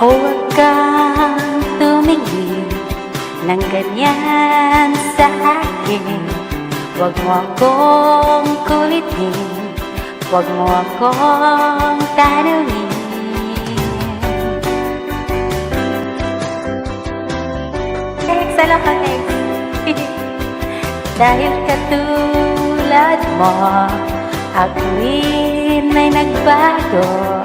Huwag kang tumingin ng ganyan sa akin. Huwag mo akong kulitin, huwag mo akong tanungin. Salamat, dahil katulad mo, ako'y nagbago.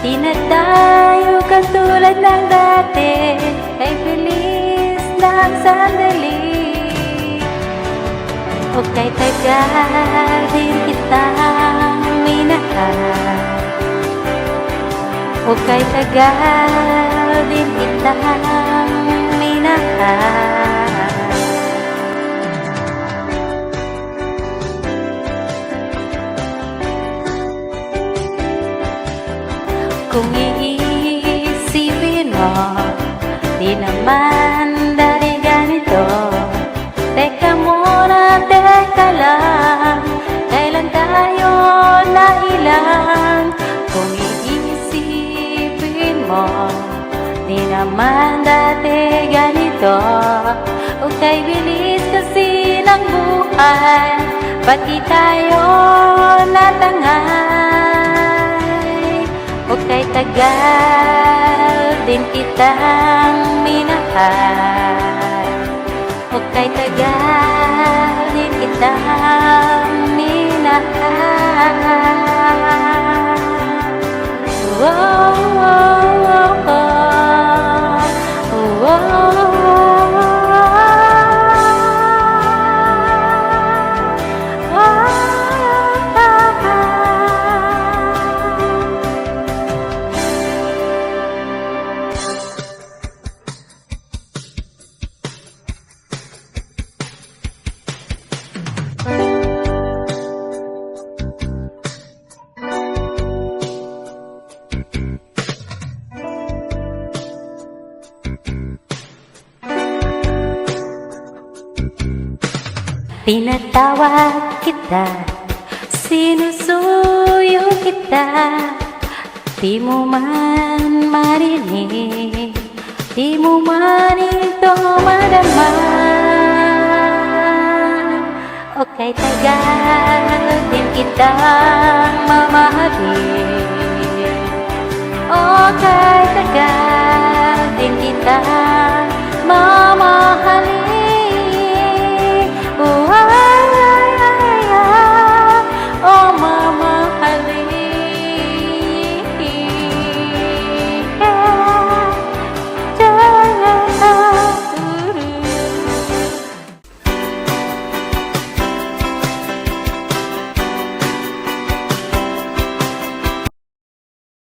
Di na tayo katulad ng dati, ay bilis ng sandali. O kay tagal din kitang minahal, o kay tagal din kitang minahal. Kung iisipin mo, di naman dahil ganito. Teka muna, teka lang, kailan tayo nailang? Kung iisipin mo, di naman dati ganito. O kay bilis kasi ng buhay, ba't di tayo natangay? O kay tagal din kitang minahal, o kay tagal din kitang minahal. Oh, oh, oh, oh, oh. Tinatawag kita, sinusuyo kita, di mo man marinig, di mo man ito madama. O kay tagal din kitang mamahalin, o kay tagal din kitang mamahalin.